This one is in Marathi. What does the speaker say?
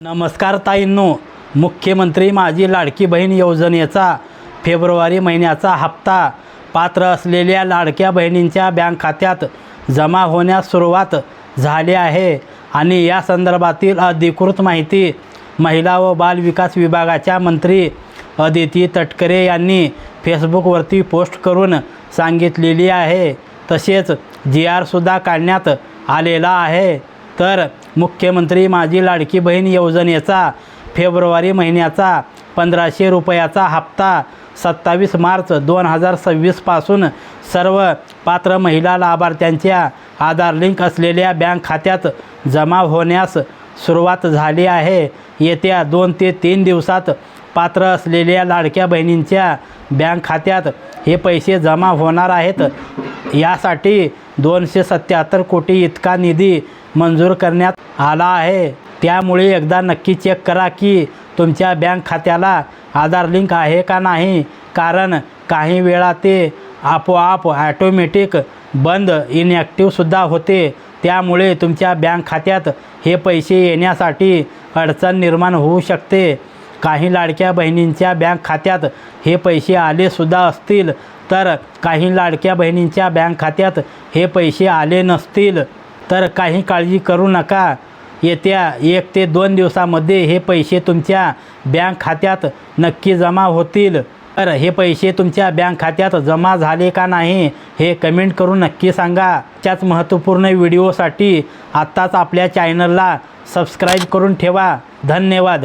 नमस्कार ताईंनो, मुख्यमंत्री माझी लाडकी बहीण योजनेचा फेब्रुवारी महिन्याचा हप्ता पात्र असलेल्या लाडक्या बहिणींच्या बँक खात्यात जमा होण्यास सुरुवात झाली आहे आणि या संदर्भातील अधिकृत माहिती महिला व बाल विकास विभागाच्या मंत्री अदिती तटकरे यांनी फेसबुकवरती पोस्ट करून सांगितलेली आहे। तसेच GR सुद्धा काढण्यात आलेला आहे। तर मुख्यमंत्री माझी लाडकी बहीण योजनेचा फेब्रुवारी महिन्याचा 1500 रुपयाचा हप्ता 27 मार्च 2026 पासून सर्व पात्र महिला लाभार्थ्यांच्या आधार लिंक असलेल्या बँक खात्यात जमा होण्यास सुरुवात झाली आहे। येत्या 2 ते 3 दिवसात पात्र असलेल्या लाडक्या बहिणींच्या बँक खात्यात हे पैसे जमा होणार आहेत। यासाठी 277 कोटी इतका निधी मंजूर करण्यात आला आहे। त्यामुळे एकदा नक्की चेक करा की तुमच्या बँक खात्याला आधार लिंक आहे का नाही, कारण काही वेळा ते आपोआप ऑटोमॅटिक बंद इनॅक्टिव्ह सुद्धा होते। त्यामुळे तुमच्या बँक खात्यात हे पैसे येण्यासाठी अडचण निर्माण होऊ शकते। काही लाडक्या बहिणींच्या बँक खात्यात हे पैसे आले सुद्धा असतील, तर काही लाडक्या बहिणींच्या बँक खात्यात हे पैसे आले नसतील, तर काही काळजी करू नका। येत्या 1 ते 2 दिवसामध्ये हे पैसे तुमच्या बँक खात्यात नक्की जमा होतील। तर हे पैसे तुमच्या बँक खात्यात जमा झाले का नाही हे कमेंट करून नक्की सांगा। त्याच महत्त्वपूर्ण व्हिडिओसाठी आत्ताच आपल्या चॅनलला सबस्क्राईब करून ठेवा। धन्यवाद।